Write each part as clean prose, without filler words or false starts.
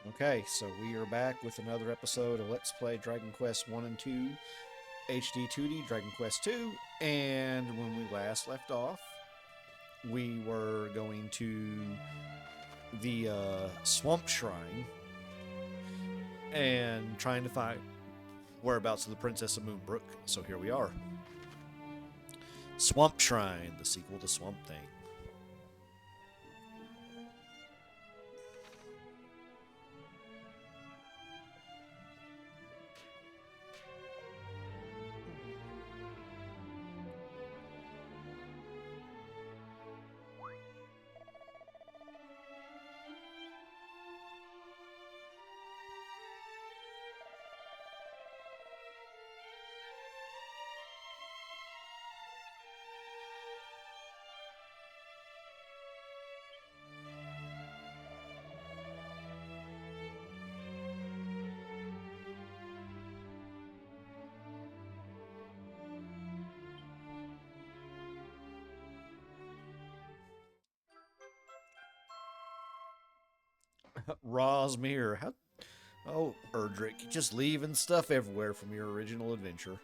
Okay, so we are back with another episode of Let's Play Dragon Quest 1 and 2, HD 2D Dragon Quest 2, and when we last left off, we were going to the Swamp Shrine and trying to find whereabouts of the Princess of Moonbrooke, so here we are. Swamp Shrine, the sequel to Swamp Thing. Rosmere, how? Oh, Erdrick, you're just leaving stuff everywhere from your original adventure.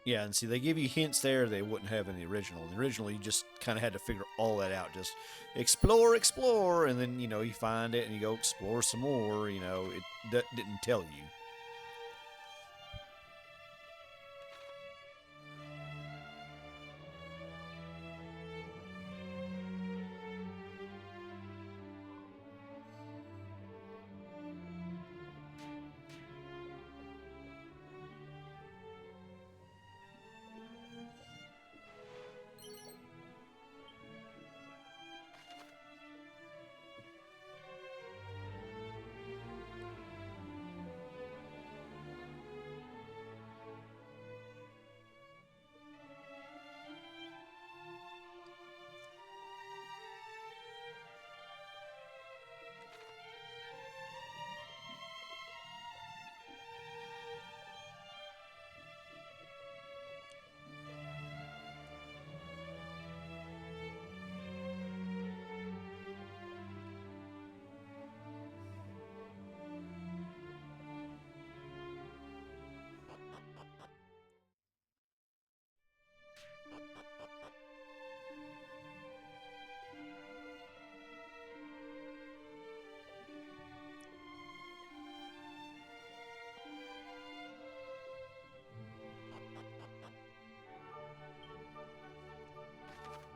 Yeah, and see, they give you hints there they wouldn't have in the original. In the original, you just kind of had to figure all that out. Just explore, explore, and then, you find it and you go explore some more. It didn't tell you.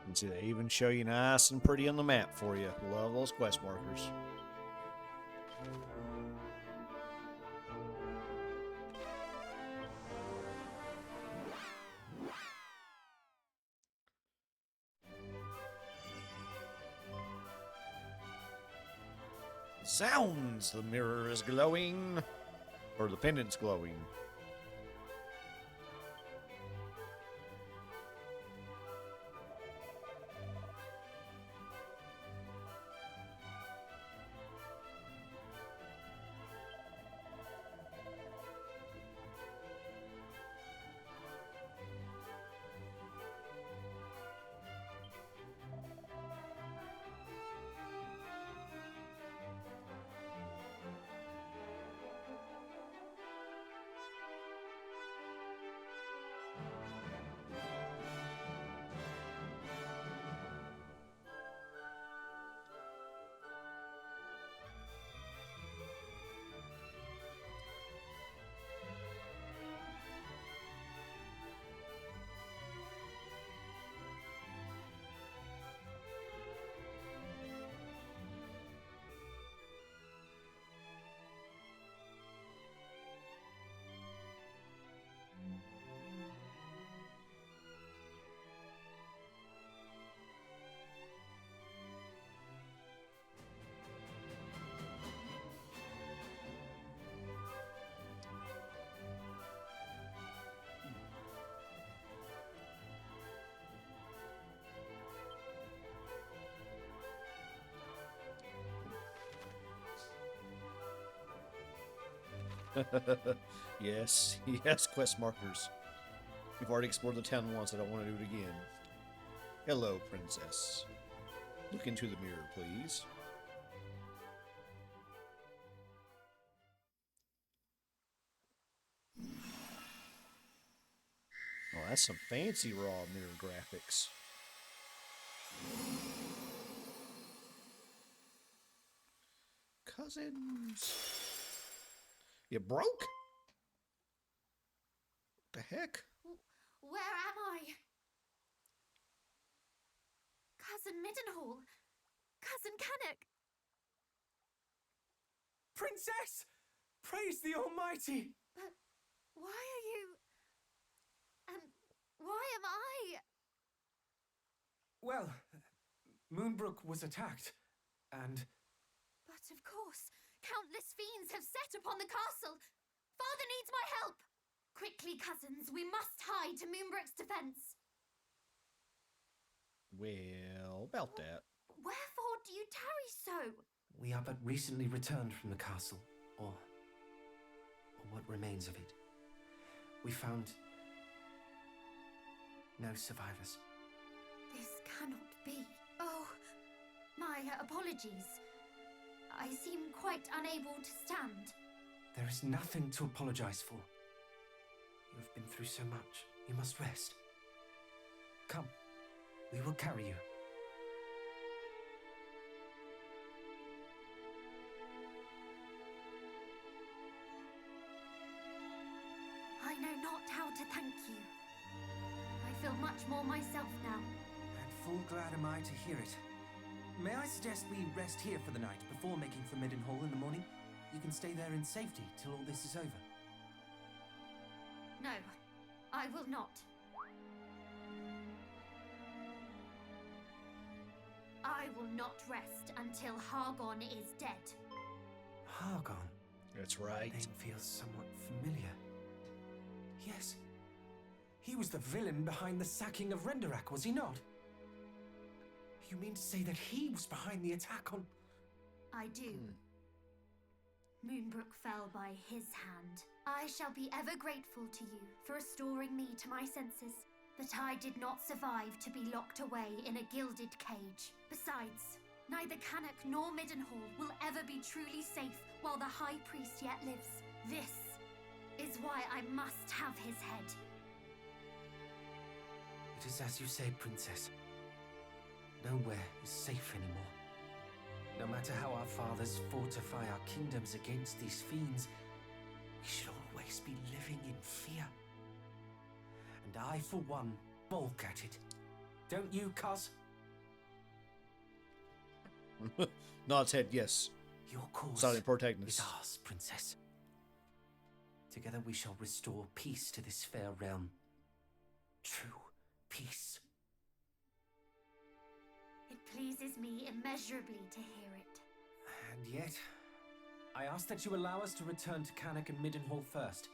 And see, they even show you nice and pretty on the map for you. Love those quest markers. Sounds! The mirror is glowing. Or the pendant's glowing. Yes, yes, quest markers. We've already explored the town once. I don't want to do it again. Hello, princess. Look into the mirror, please. Oh, that's some fancy raw mirror graphics. Cousins. You broke? What the heck? Where am I? Cousin Midenhall. Cousin Cannock. Princess! Praise the Almighty! But why are you... And why am I... Well, Moonbrooke was attacked, and... But of course, countless fiends have set upon the castle. Father needs my help. Quickly, cousins, we must hide to Moonbrooke's defense. Well, about that. Wherefore do you tarry so? We are but recently returned from the castle, or what remains of it. We found no survivors. This cannot be. Oh, my apologies. I seem quite unable to stand. There is nothing to apologize for. You have been through so much. You must rest. Come, we will carry you. I know not how to thank you. I feel much more myself now. And full glad am I to hear it. May I suggest we rest here for the night before making for Midenhall in the morning? You can stay there in safety till all this is over. No, I will not. I will not rest until Hargon is dead. Hargon? That's right. Name feels somewhat familiar. Yes. He was the villain behind the sacking of Renderak, was he not? You mean to say that he was behind the attack on... I do. Moonbrooke fell by his hand. I shall be ever grateful to you for restoring me to my senses. But I did not survive to be locked away in a gilded cage. Besides, neither Cannock nor Midenhall will ever be truly safe while the High Priest yet lives. This is why I must have his head. It is as you say, Princess. Nowhere is safe anymore. No matter how our fathers fortify our kingdoms against these fiends, we should always be living in fear. And I, for one, balk at it. Don't you, cuz? Nods head, yes. Your cause Silent protagonist. is ours, Princess. Together we shall restore peace to this fair realm. True peace. It pleases me immeasurably to hear it. And yet, I ask that you allow us to return to Cannock and Midenhall first.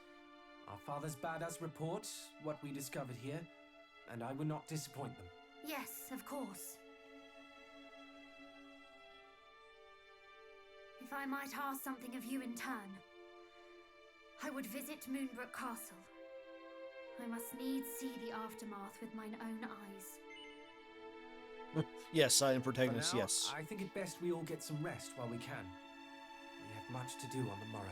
Our fathers bade us report what we discovered here, and I will not disappoint them. Yes, of course. If I might ask something of you in turn, I would visit Moonbrooke Castle. I must needs see the aftermath with mine own eyes. Yes, silent protagonist, For now, yes. I think it best we all get some rest while we can. We have much to do on the morrow.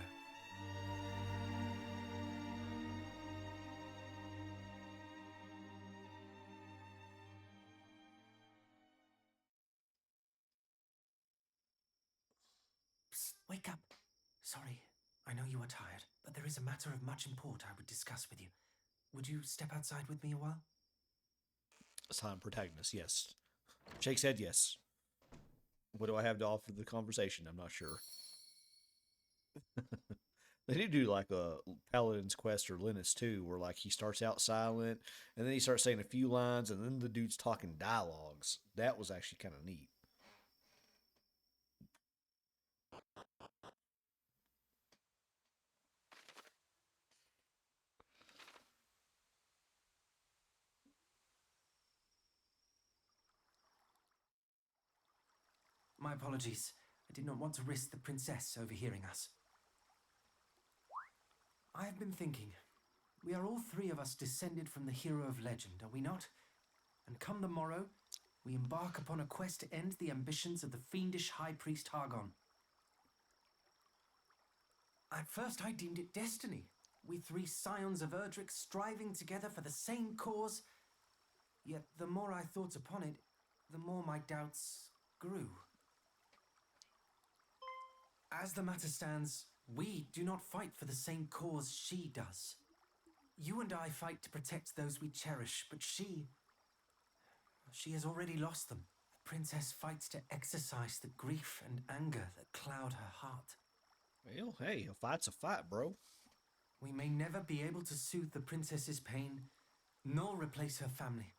Psst, wake up. Sorry, I know you are tired, but there is a matter of much import I would discuss with you. Would you step outside with me a while? Silent protagonist, yes. Shakes head, yes. What do I have to offer the conversation? I'm not sure. They do like a Paladin's Quest or Linus too, where like he starts out silent and then he starts saying a few lines and then the dude's talking dialogues. That was actually kind of neat. My apologies. I did not want to risk the princess overhearing us. I have been thinking. We are all three of us descended from the hero of legend, are we not? And come the morrow, we embark upon a quest to end the ambitions of the fiendish High Priest Hargon. At first I deemed it destiny. We three scions of Erdrick striving together for the same cause. Yet the more I thought upon it, the more my doubts grew. As the matter stands, we do not fight for the same cause she does. You and I fight to protect those we cherish, but she has already lost them. The princess fights to exorcise the grief and anger that cloud her heart. Well, hey, a fight's a fight, bro. We may never be able to soothe the princess's pain, nor replace her family.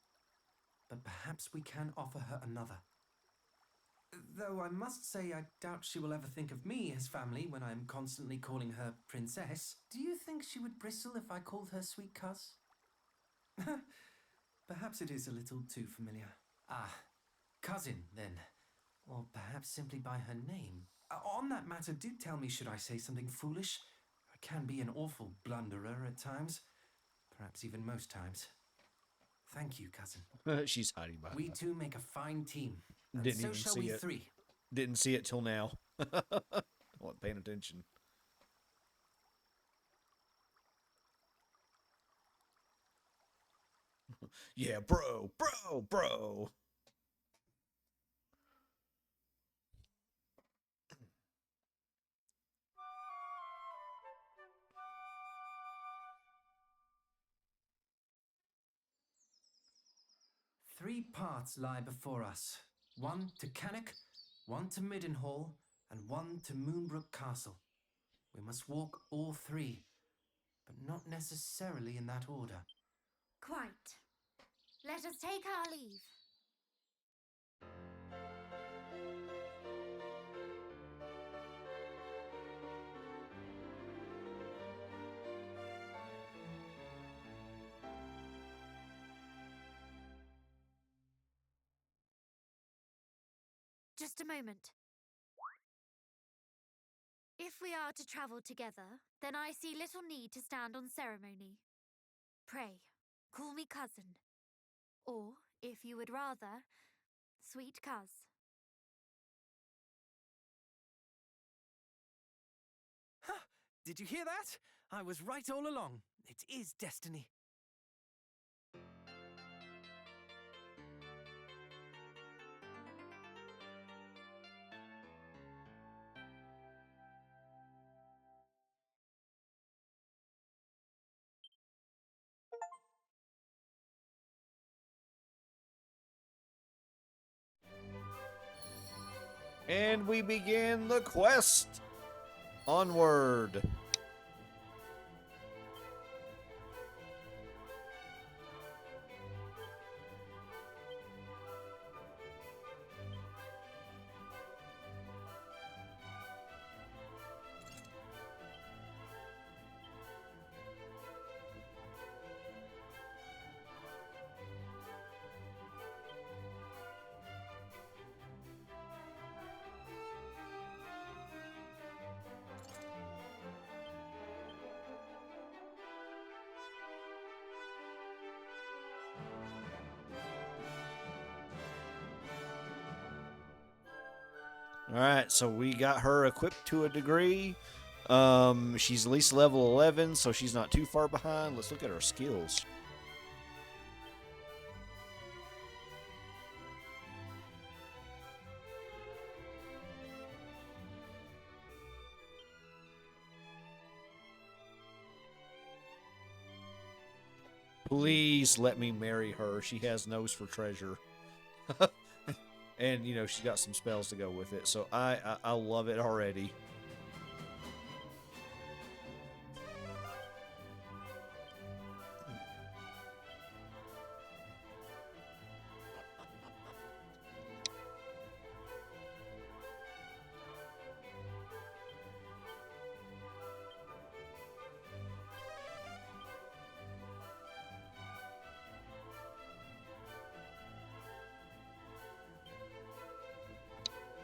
But perhaps we can offer her another. Though I must say I doubt she will ever think of me as family when I am constantly calling her princess. Do you think she would bristle if I called her sweet cuss? Perhaps it is a little too familiar. Ah, cousin, then. Or perhaps simply by her name. On that matter, do tell me should I say something foolish. I can be an awful blunderer at times. Perhaps even most times. Thank you, cousin. She's hiding behind We that. two make a fine team. And Didn't so even shall see we it. three. Didn't see it till now. Wasn't paying attention. Yeah, bro. Three paths lie before us. One to Cannock, one to Midenhall, and one to Moonbrooke Castle. We must walk all three, but not necessarily in that order. Quite. Let us take our leave. Just a moment. If we are to travel together, then I see little need to stand on ceremony. Pray, call me cousin. Or, if you would rather, sweet cuz. Ha! Did you hear that? I was right all along. It is destiny. And we begin the quest. Onward. All right, so we got her equipped to a degree. She's at least level 11, so she's not too far behind. Let's look at her skills. Please let me marry her. She has nose for treasure. And, you know, she's got some spells to go with it. So I love it already.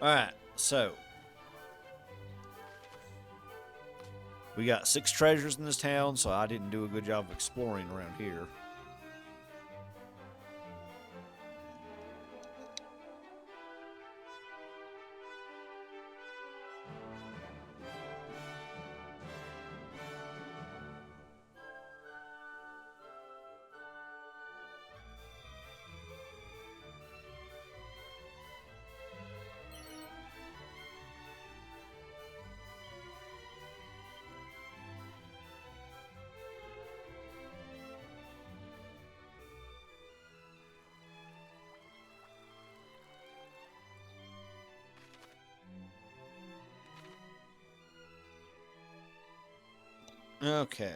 All right, so We got 6 treasures in this town, so I didn't do a good job of exploring around here. Okay.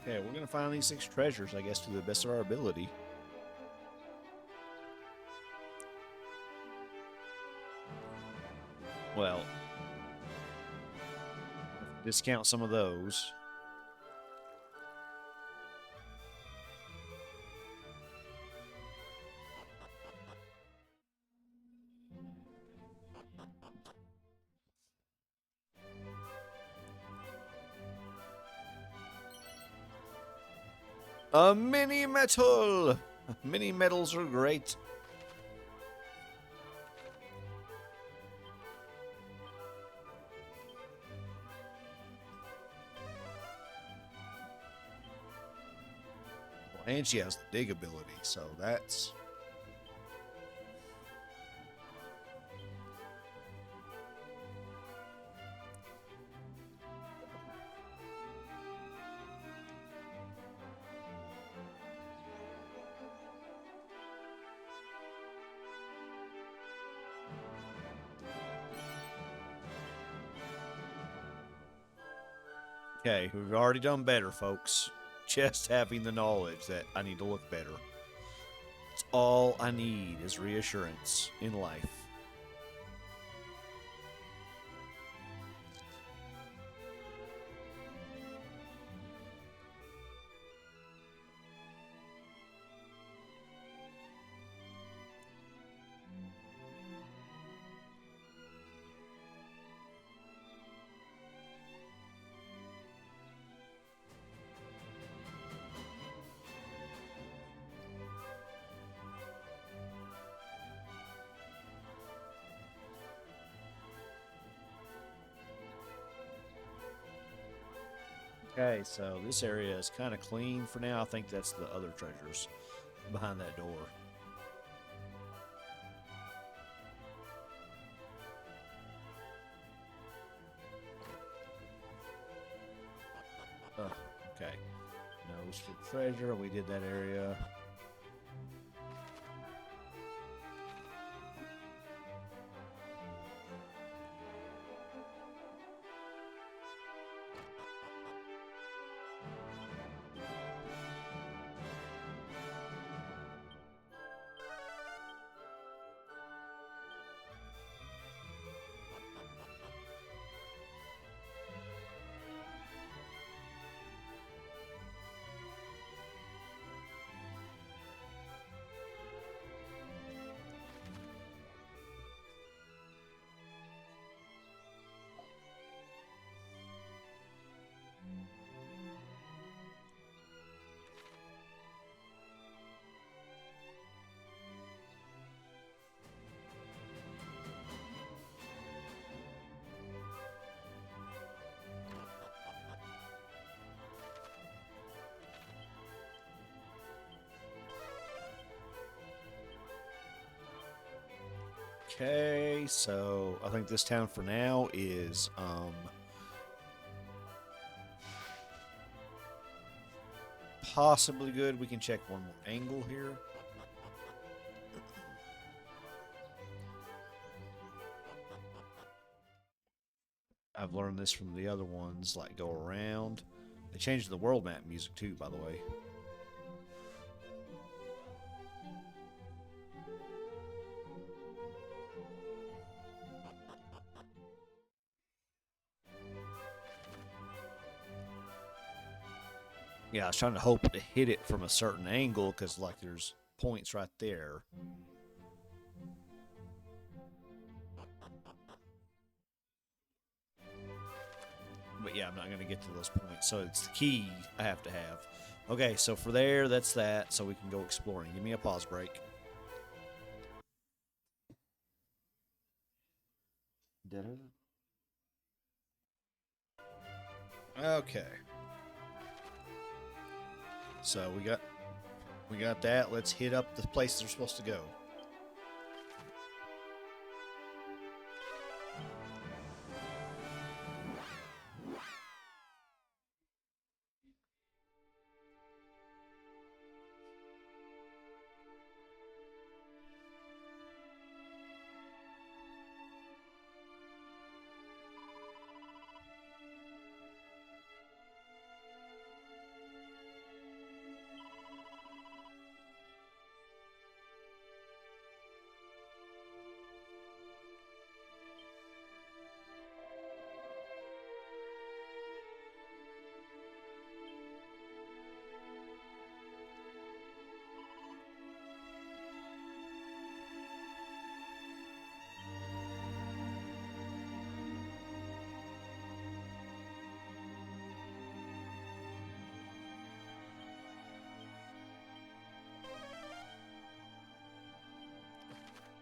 Okay, we're gonna find these 6 treasures, I guess, to the best of our ability. Well, discount some of those. A mini metal! Mini metals are great. Well, and she has the dig ability, so that's... Okay, we've already done better, folks. Just having the knowledge that I need to look better. It's all I need is reassurance in life. Okay, so this area is kind of clean for now. I think that's the other treasures behind that door. Oh, okay. Nose for treasure. We did that area. Okay, so I think this town for now is possibly good. We can check one more angle here. I've learned this from the other ones, like go around. They changed the world map music too, by the way. Yeah, I was trying to hope to hit it from a certain angle because, like, there's points right there. But yeah, I'm not going to get to those points. So it's the key I have to have. Okay, so for there, that's that. So we can go exploring. Give me a pause break. Okay. So we got that. Let's hit up the place they're supposed to go.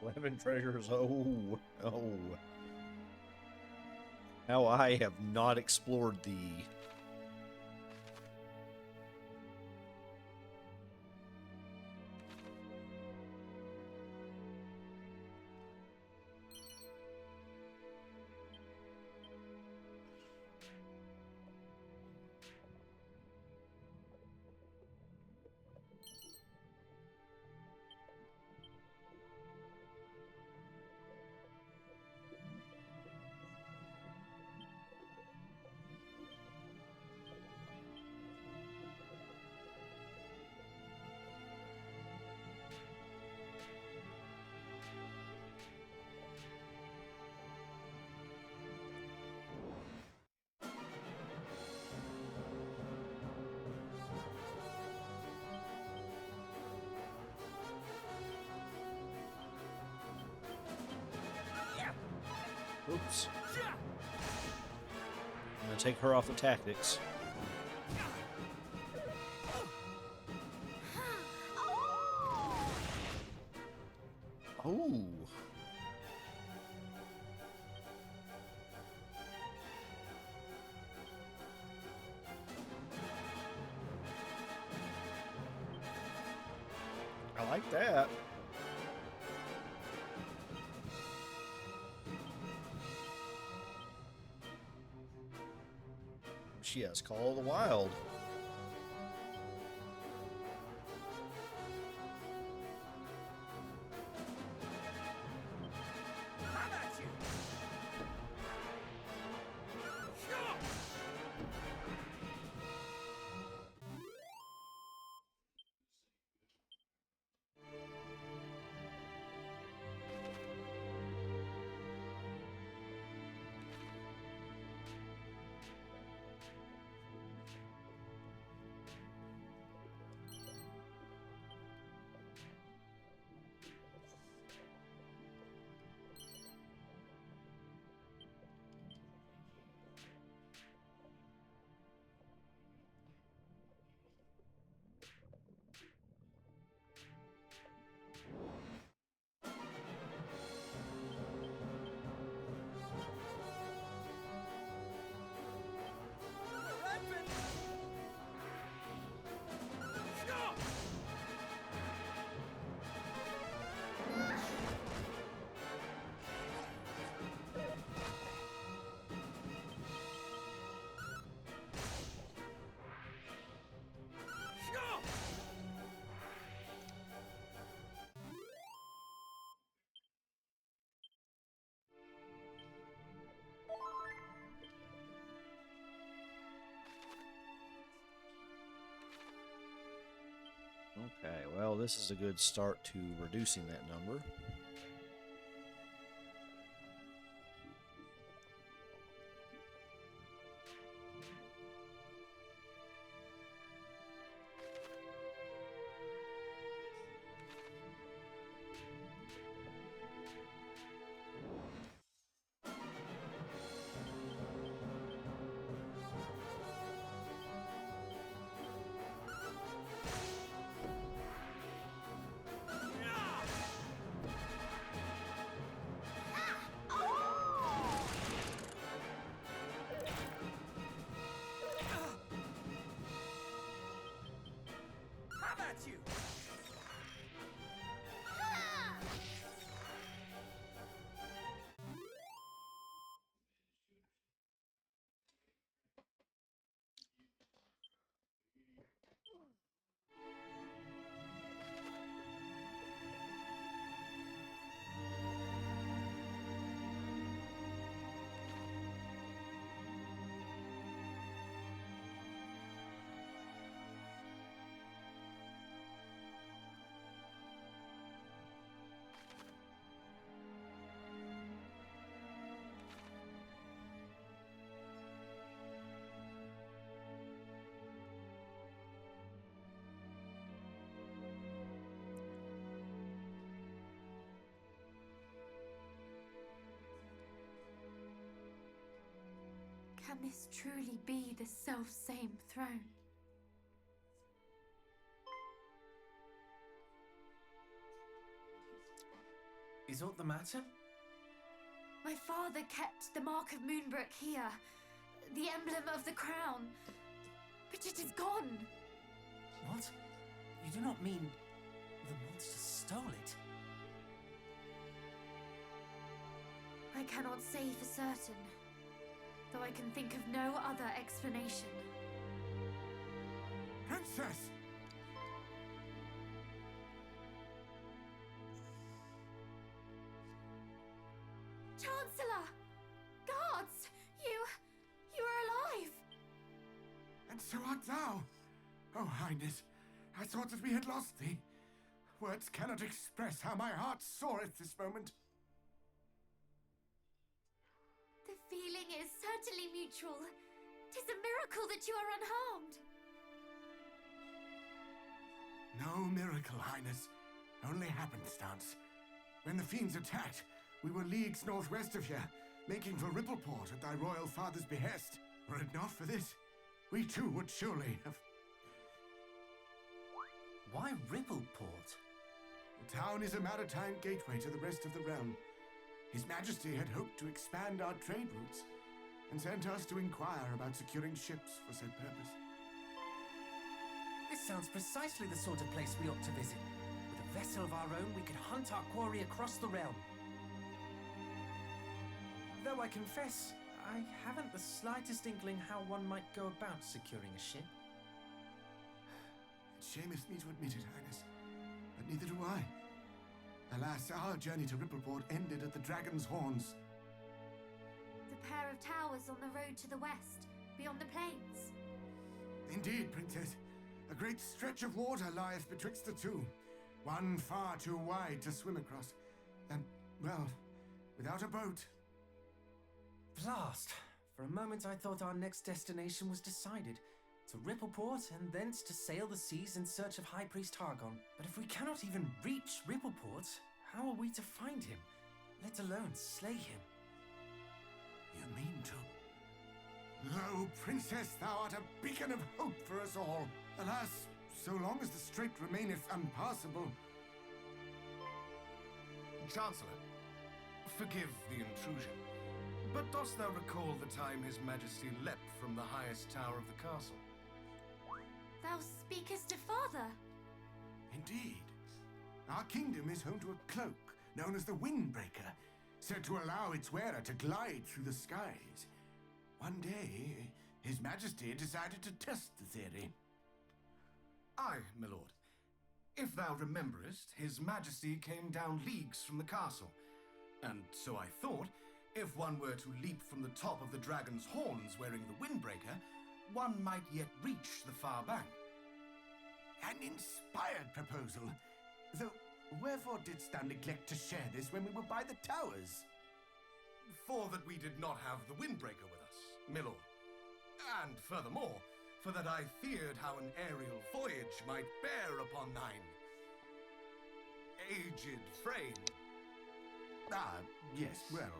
Eleven treasures. Oh, no. How I have not explored the. Oops. I'm going to take her off of tactics. Oh. I like that. She has Call of the Wild. this is a good start to reducing that number. Can this truly be the self-same throne? Is aught the matter? My father kept the mark of Moonbrooke here, the emblem of the crown, but it is gone. What? You do not mean the monster stole it? I cannot say for certain, though I can think of no other explanation. Princess! Chancellor! Guards! You are alive! And so art thou! Oh, Highness, I thought that we had lost thee. Words cannot express how my heart soareth this moment. The feeling is certainly mutual. 'Tis a miracle that you are unharmed. No miracle, Highness. Only happenstance. When the fiends attacked, we were leagues northwest of here, making for Rippleport at thy royal father's behest. Were it not for this, we too would surely have... Why Rippleport? The town is a maritime gateway to the rest of the realm. His Majesty had hoped to expand our trade routes, and sent us to inquire about securing ships for said purpose. This sounds precisely the sort of place we ought to visit. With a vessel of our own, we could hunt our quarry across the realm. Though I confess, I haven't the slightest inkling how one might go about securing a ship. It shameth me to admit it, Highness, but neither do I. Alas, our journey to Rippleport ended at the Dragon's Horns. The pair of towers on the road to the west, beyond the plains. Indeed, Princess. A great stretch of water lieth betwixt the two. One far too wide to swim across. And, well, without a boat. Blast! For a moment I thought our next destination was decided. To Rippleport, and thence to sail the seas in search of High Priest Hargon. But if we cannot even reach Rippleport, how are we to find him? Let alone slay him. You mean to? Lo, Princess, thou art a beacon of hope for us all. Alas, so long as the strait remaineth unpassable. Chancellor, forgive the intrusion, but dost thou recall the time His Majesty leapt from the highest tower of the castle? Thou speakest of father. Indeed. Our kingdom is home to a cloak known as the Windbreaker, said to allow its wearer to glide through the skies. One day, His Majesty decided to test the theory. Aye, my lord. If thou rememberest, His Majesty came down leagues from the castle, and so I thought, if one were to leap from the top of the dragon's horns wearing the Windbreaker, one might yet reach the far bank. An inspired proposal. Wherefore didst thou neglect to share this when we were by the towers? For that we did not have the Windbreaker with us, milord. And furthermore, for that I feared how an aerial voyage might bear upon thine aged frame. Ah, yes, well...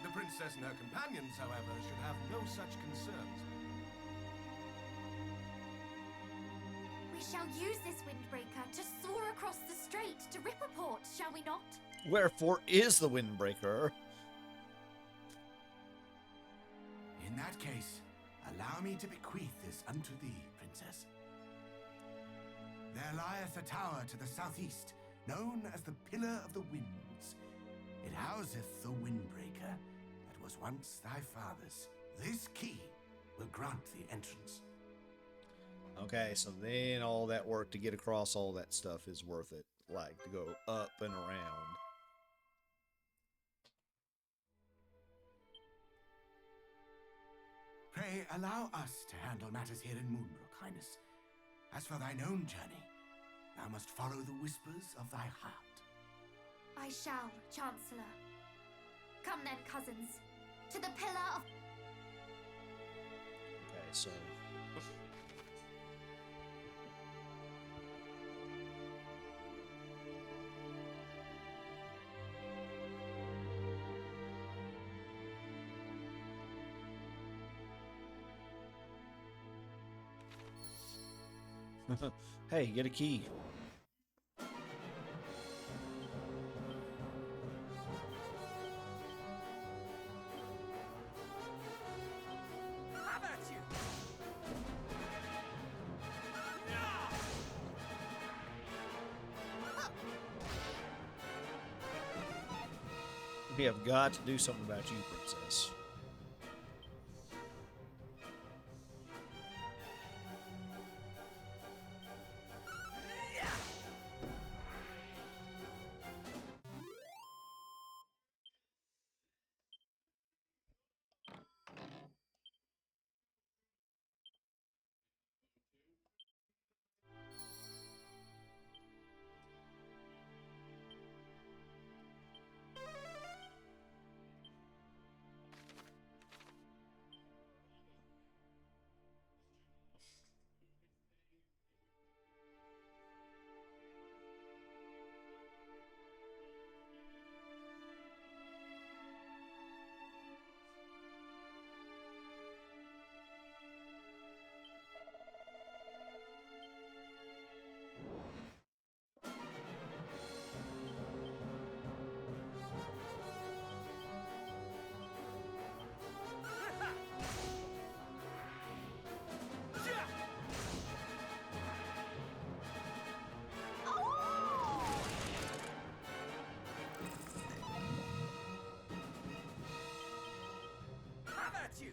The princess and her companions, however, should have no such concerns. We shall use this windbreaker to soar across the strait to Ripperport, shall we not? Wherefore is the Windbreaker? In that case, allow me to bequeath this unto thee, princess. There lieth a tower to the southeast, known as the Pillar of the Winds. It houseth the Windbreaker that was once thy father's. This key will grant thee entrance. Okay, so then all that work to get across all that stuff is worth it. Like, to go up and around. Pray allow us to handle matters here in Moonbrooke, Highness. As for thine own journey, thou must follow the whispers of thy heart. I shall, Chancellor. Come then, cousins, to the Pillar of... Okay, so... Hey, get a key. Have at you! We have got to do something about you, princess. Have at you!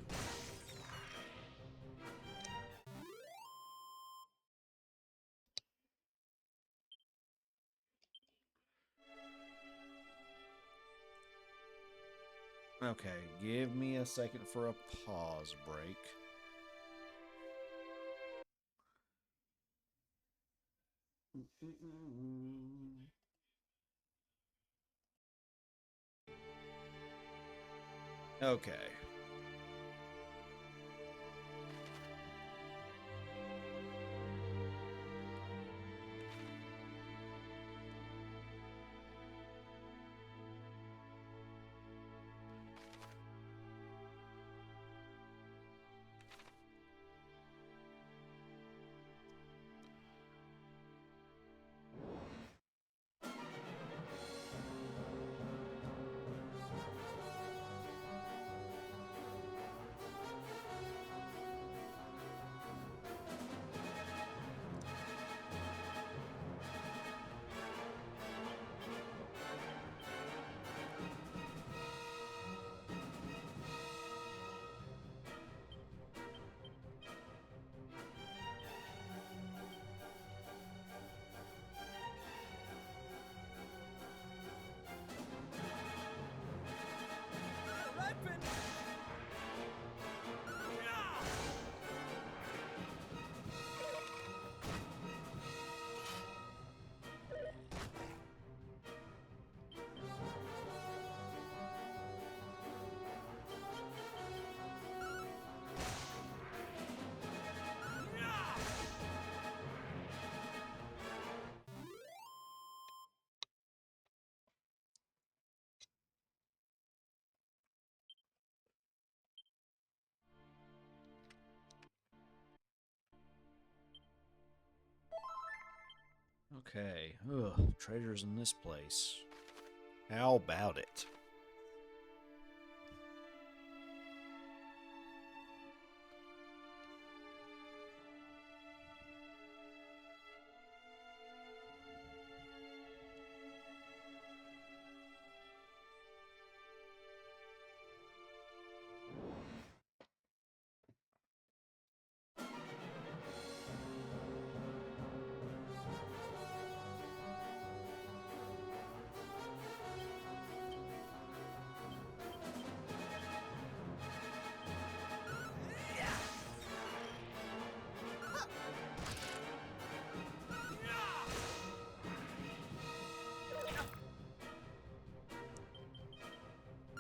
Okay, give me a second for a pause break. Okay. Okay. Ugh, treasures in this place. How about it?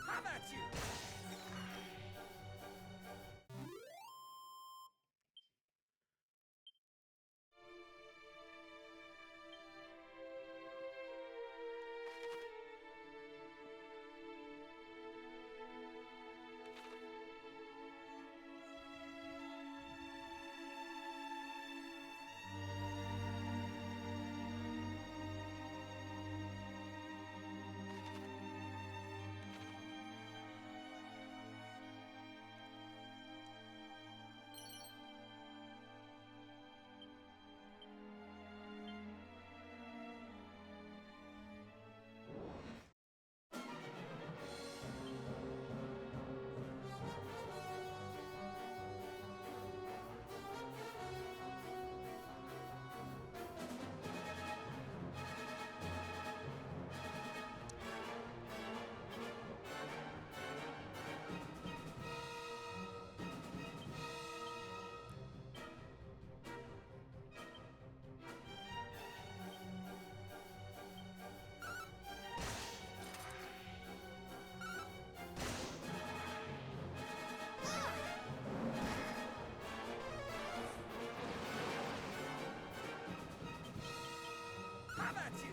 How about you? How about you?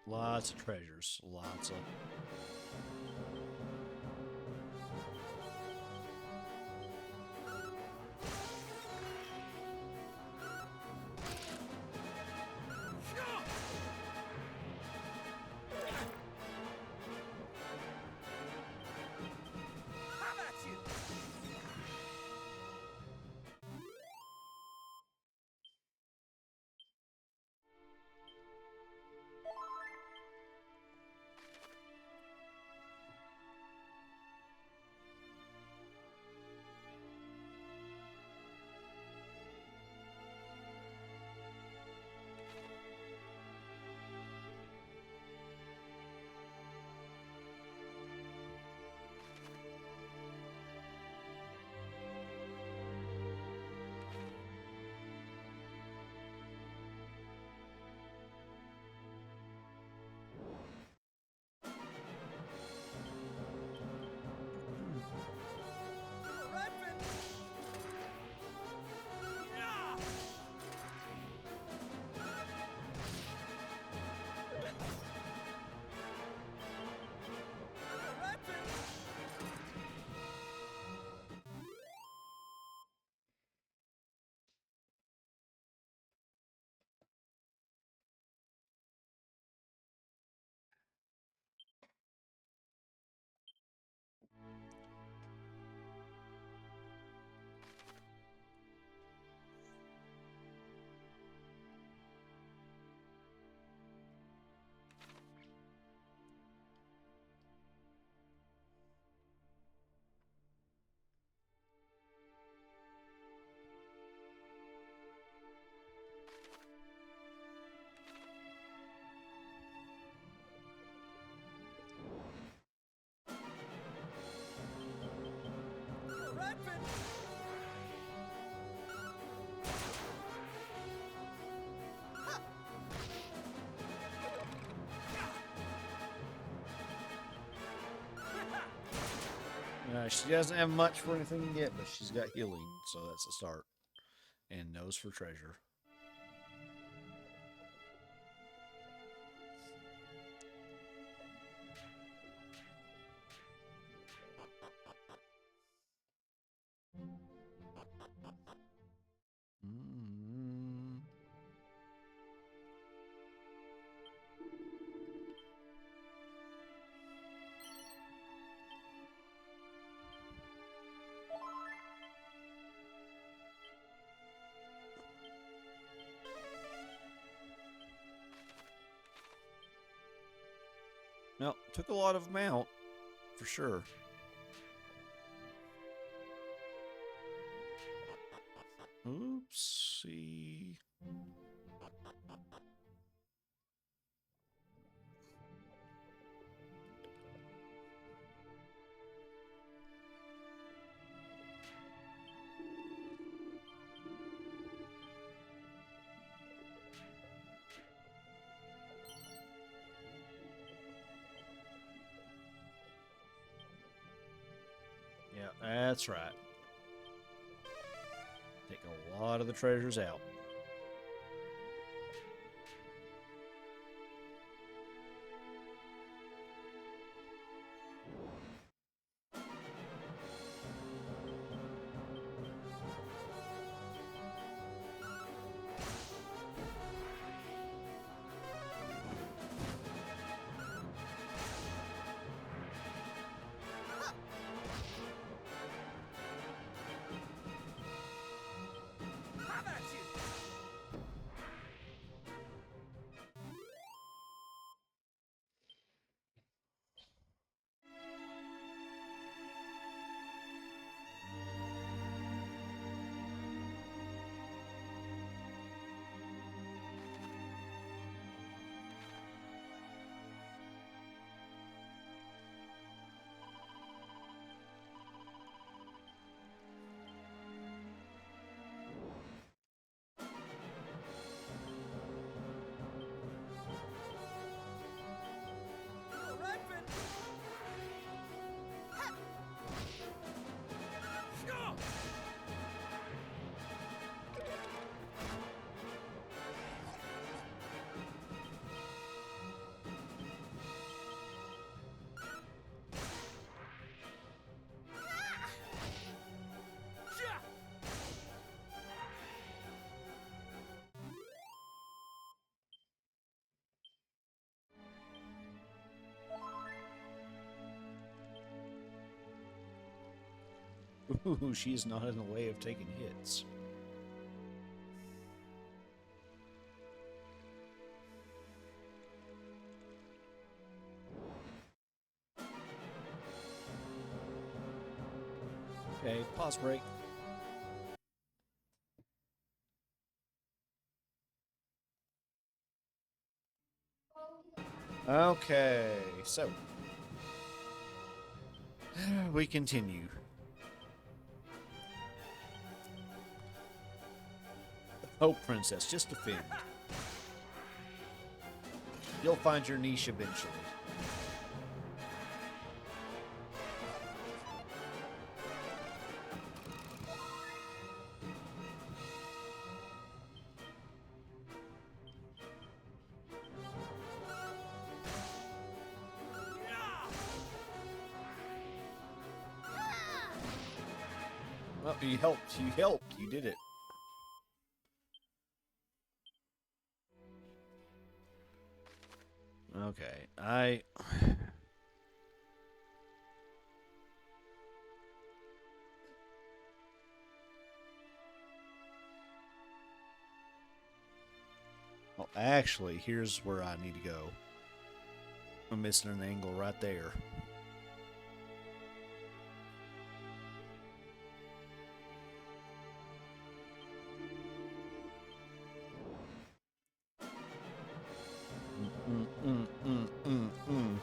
Lots of treasures. Lots of. How about you? She doesn't have much for anything yet, but she's got healing, so that's a start. And nose for treasure. Mm. No, took a lot of them out, for sure. Oopsie. Yeah, that's right. Take a lot of the treasures out. Ooh, she's not in the way of taking hits. Okay, pause break. Okay, so we continue. Oh, princess, just defend. You'll find your niche eventually. Well, you helped. You helped. You did it. Okay, well, actually, here's where I need to go. I'm missing an angle right there. Mm.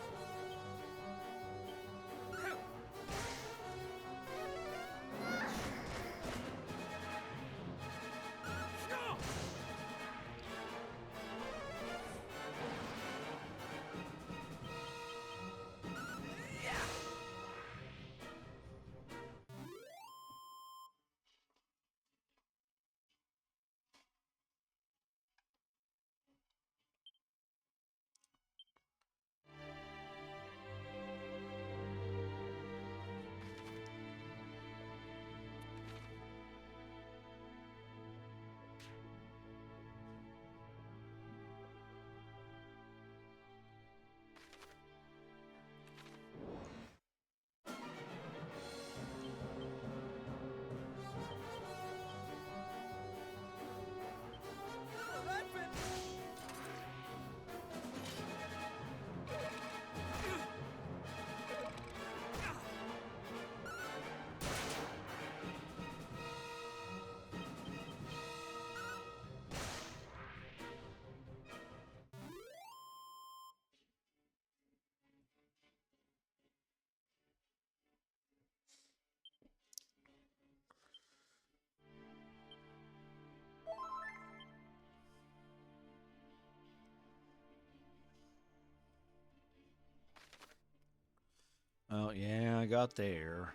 yeah, I got there.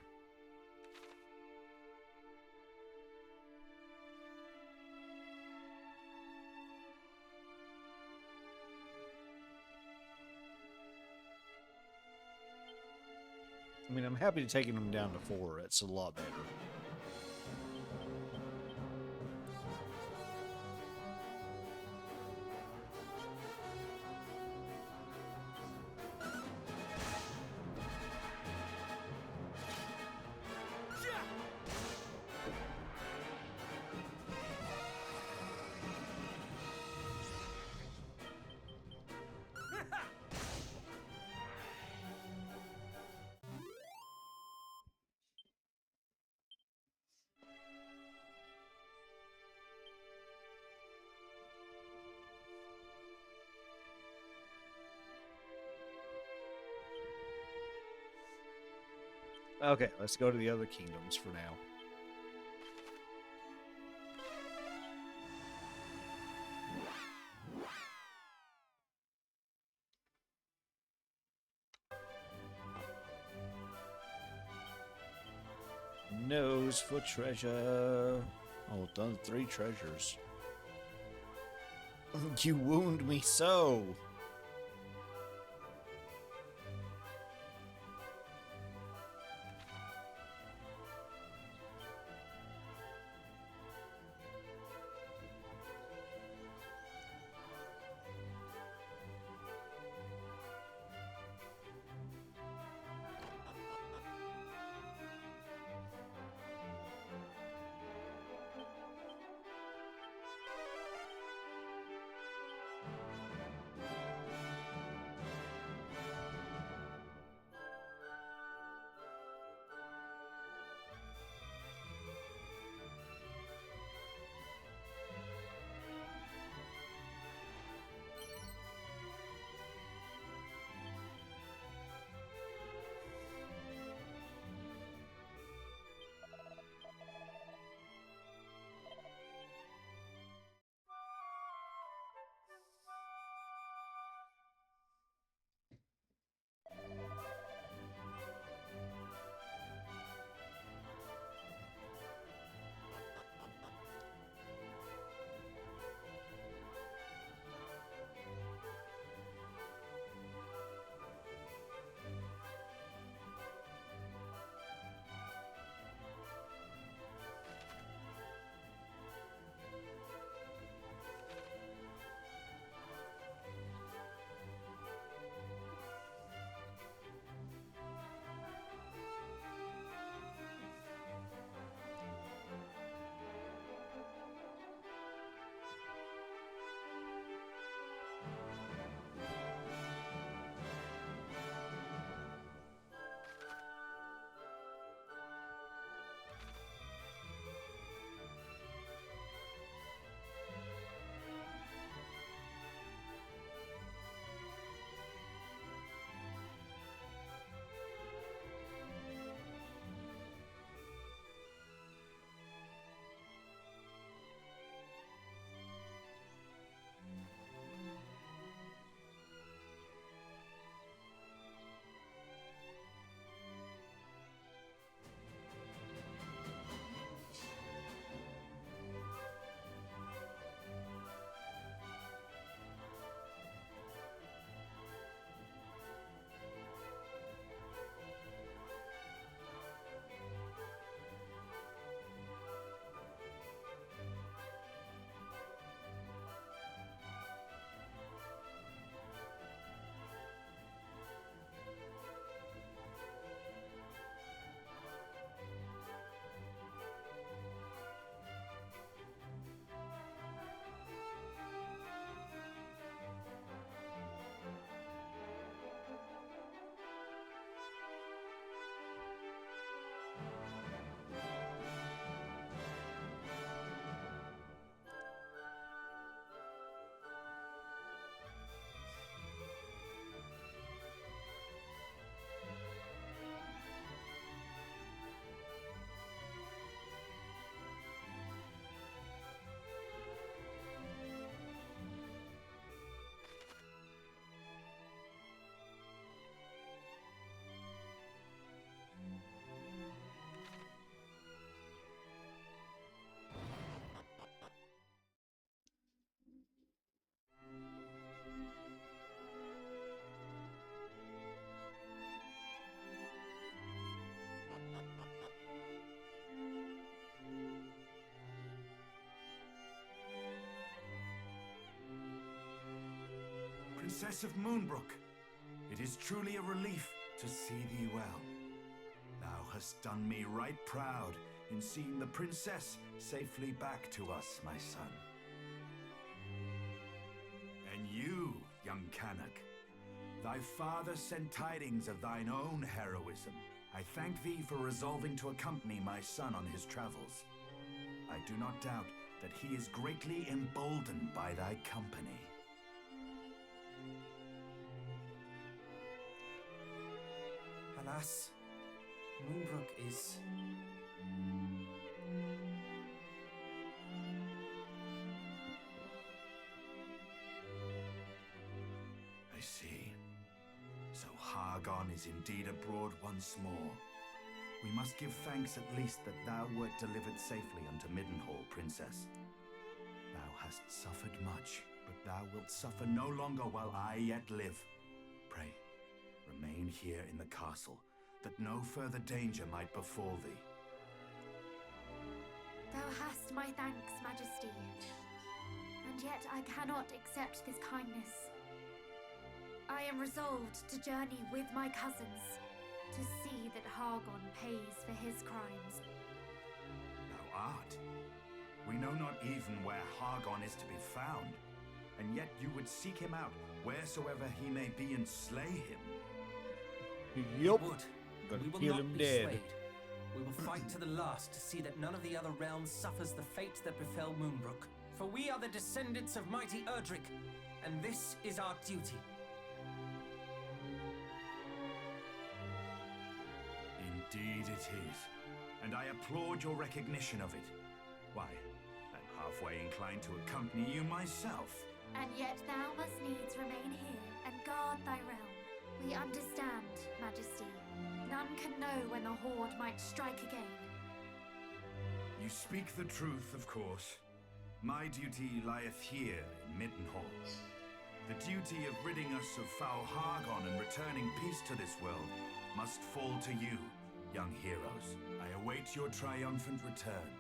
I mean, I'm happy to taking them down to 4. It's a lot better. Okay, let's go to the other kingdoms for now. Nose for treasure. Oh, done 3 treasures. You wound me so. Princess of Moonbrooke, it is truly a relief to see thee well. Thou hast done me right proud in seeing the princess safely back to us, my son. And you, young Cannock, thy father sent tidings of thine own heroism. I thank thee for resolving to accompany my son on his travels. I do not doubt that he is greatly emboldened by thy company. Alas, Moonbrooke is... I see. So Hargon is indeed abroad once more. We must give thanks at least that thou wert delivered safely unto Midenhall, Princess. Thou hast suffered much, but thou wilt suffer no longer while I yet live. Pray, remain here in the castle, that no further danger might befall thee. Thou hast my thanks, Majesty. And yet I cannot accept this kindness. I am resolved to journey with my cousins, to see that Hargon pays for his crimes. Thou art. We know not even where Hargon is to be found, and yet you would seek him out wheresoever he may be and slay him. Yup. Would. Gonna We will kill not him be dead. swayed. We will fight to the last to see that none of the other realms suffers the fate that befell Moonbrooke. For we are the descendants of mighty Erdrick, and this is our duty. Indeed it is, and I applaud your recognition of it. Why, I'm halfway inclined to accompany you myself. And yet thou must needs remain here and guard thy realm. We understand, Majesty. None can know when the Horde might strike again. You speak the truth, of course. My duty lieth here in Midenhall. The duty of ridding us of foul Hargon and returning peace to this world must fall to you, young heroes. I await your triumphant return.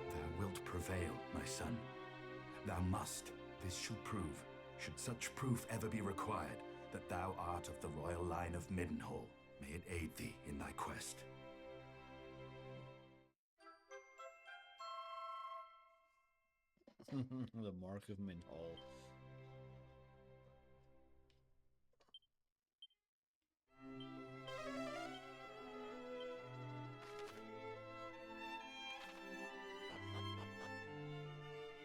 Thou wilt prevail, my son. Thou must. This should prove, should such proof ever be required, that thou art of the royal line of Midenhall. May it aid thee in thy quest. The Mark of Midenhall.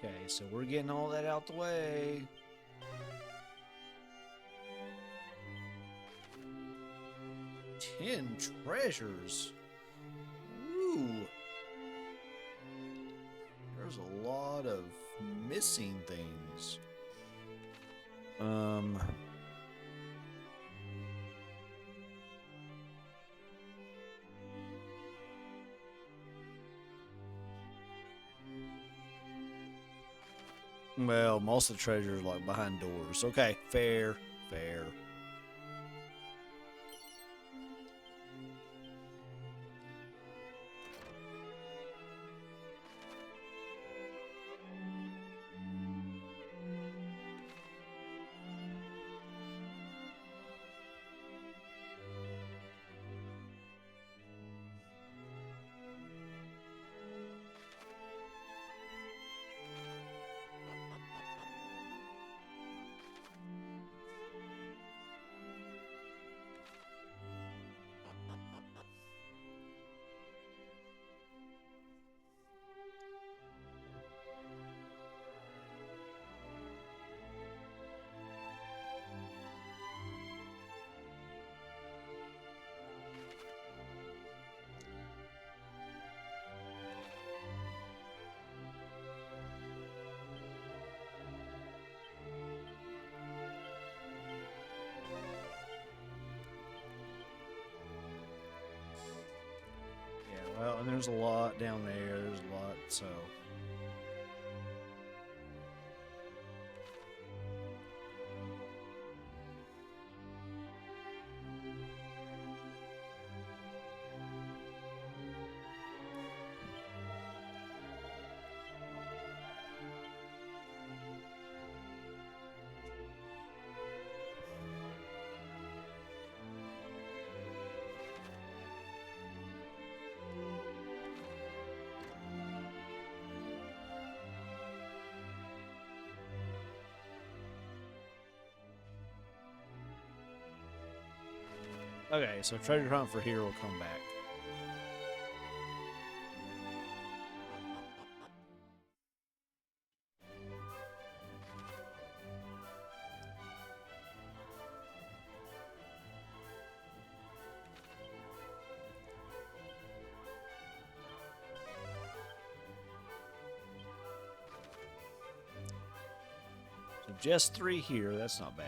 Okay, so we're getting all that out the way. Ten treasures. Ooh. There's a lot of missing things. Well, most of the treasure is like behind doors. Okay, fair, fair. Well, and there's a lot down there. There's a lot, so. Okay, so treasure hunt for here will come back. So just 3 here, that's not bad.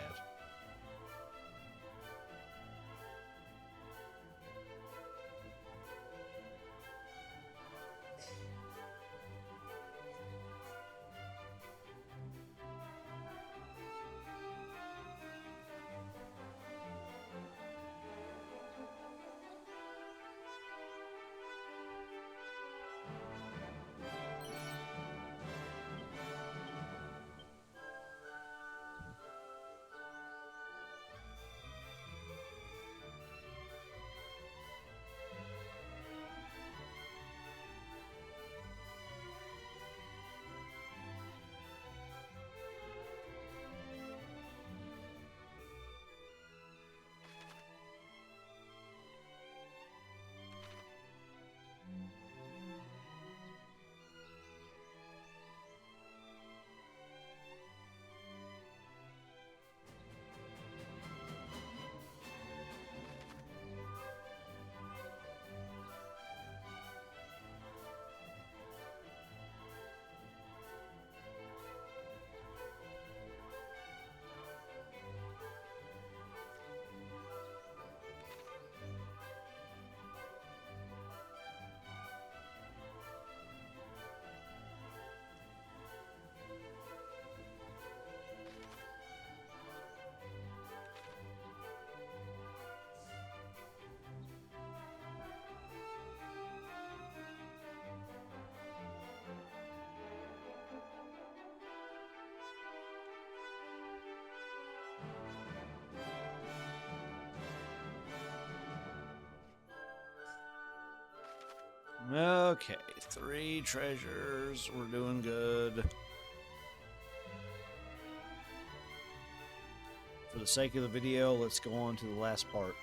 Okay, 3 treasures. We're doing good. For the sake of the video, let's go on to the last part.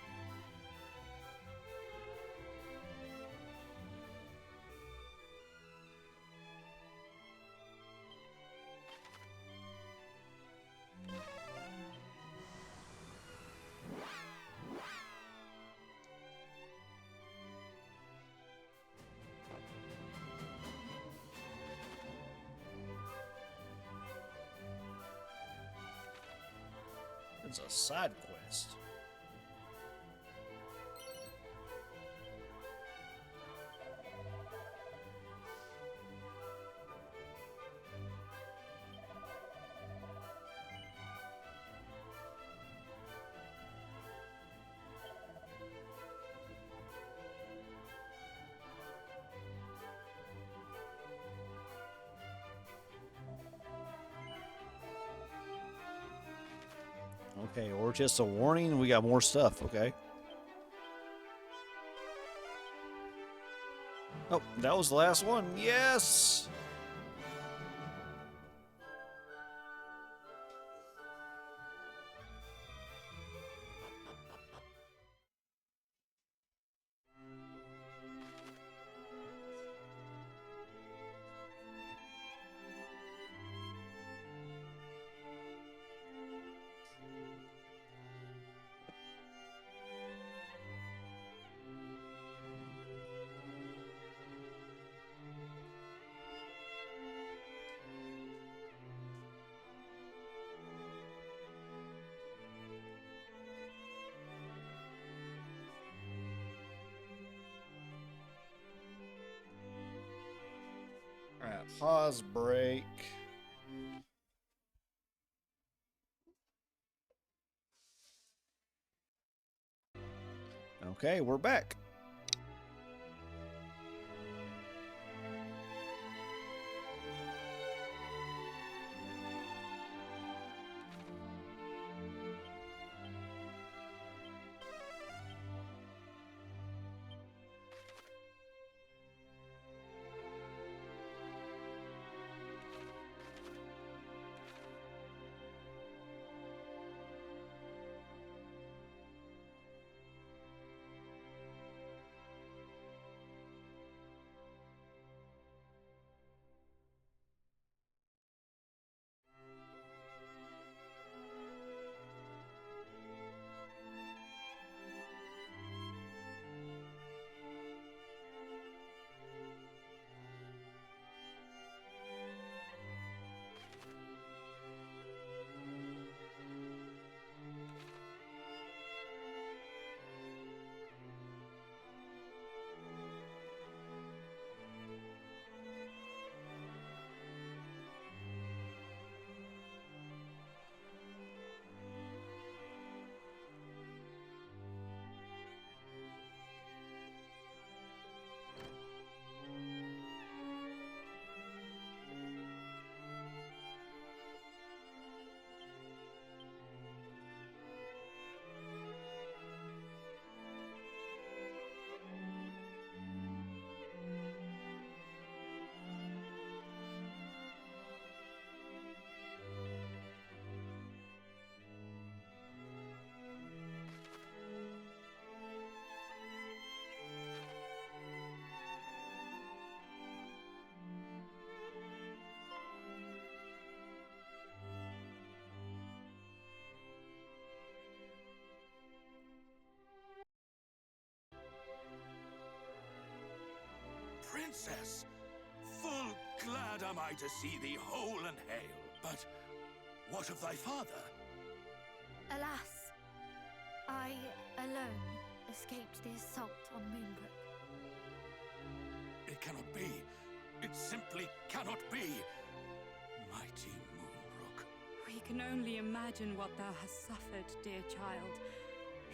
It's a side quest. Okay, or just a warning. We got more stuff. Okay. Oh, that was the last one. Yes. All right, pause break. Okay, we're back. princess! Full glad am I to see thee whole and hale. But what of thy father? Alas, I alone escaped the assault on Moonbrooke. It cannot be. It simply cannot be. Mighty Moonbrooke. We can only imagine what thou hast suffered, dear child.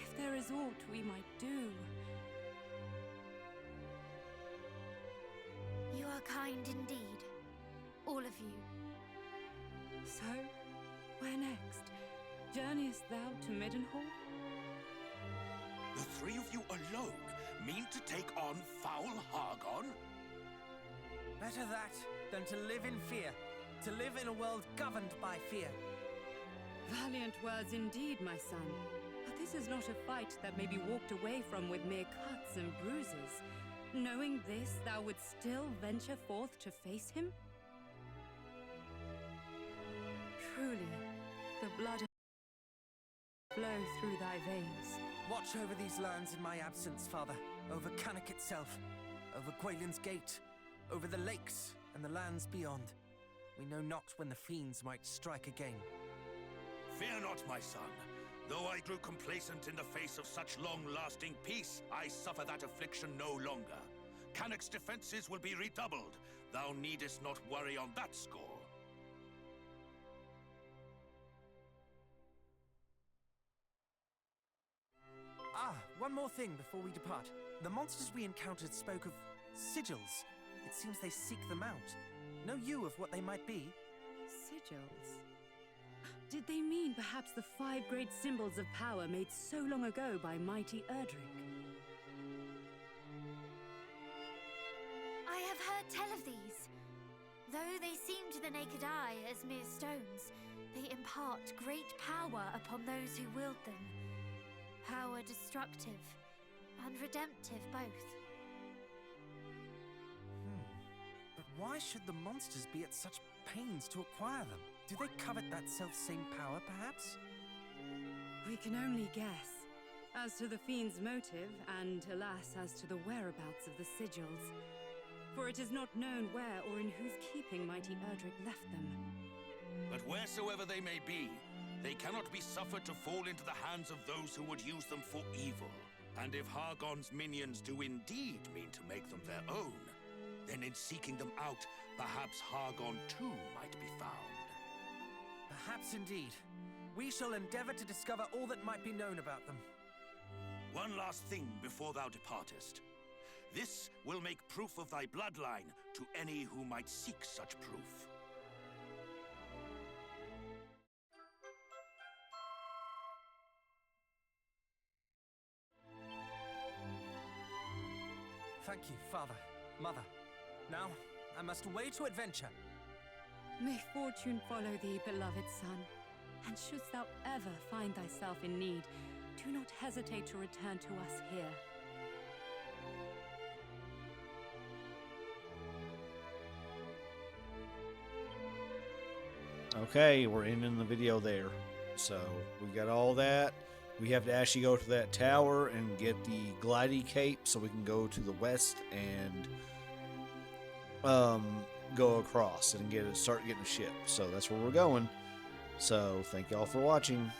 If there is aught we might do. You are kind indeed, all of you. So, where next? Journeyest thou to Midenhall? The three of you alone mean to take on foul Hargon? Better that than to live in fear. To live in a world governed by fear. Valiant words indeed, my son. But this is not a fight that may be walked away from with mere cuts and bruises. Knowing this, thou wouldst still venture forth to face him? Truly, the blood flow through thy veins. Watch over these lands in my absence, Father. Over Cannock itself. Over Gwaelin's Gate. Over the lakes and the lands beyond. We know not when the fiends might strike again. Fear not, my son. Though I grew complacent in the face of such long-lasting peace, I suffer that affliction no longer. Cannock's defenses will be redoubled. Thou needest not worry on that score. One more thing before we depart. The monsters we encountered spoke of sigils. It seems they seek them out. Know you of what they might be? Sigils? Did they mean perhaps the 5 great symbols of power made so long ago by mighty Erdrick? I have heard tell of these. Though they seem to the naked eye as mere stones, they impart great power upon those who wield them. Power destructive and redemptive both. But why should the monsters be at such pains to acquire them? Do they covet that self-same power, perhaps? We can only guess. As to the fiend's motive, and alas, as to the whereabouts of the sigils. For it is not known where or in whose keeping mighty Erdrick left them. But wheresoever they may be, they cannot be suffered to fall into the hands of those who would use them for evil. And if Hargon's minions do indeed mean to make them their own, then in seeking them out, perhaps Hargon too might be found. Perhaps indeed. We shall endeavor to discover all that might be known about them. One last thing before thou departest. This will make proof of thy bloodline to any who might seek such proof. Thank you, Father, Mother. Now, I must away to adventure. May fortune follow thee, beloved son. And shouldst thou ever find thyself in need, do not hesitate to return to us here. Okay, we're ending the video there. So we got all that. We have to actually go to that tower and get the glidey cape so we can go to the west and go across and start getting a ship. So that's where we're going. So thank y'all for watching.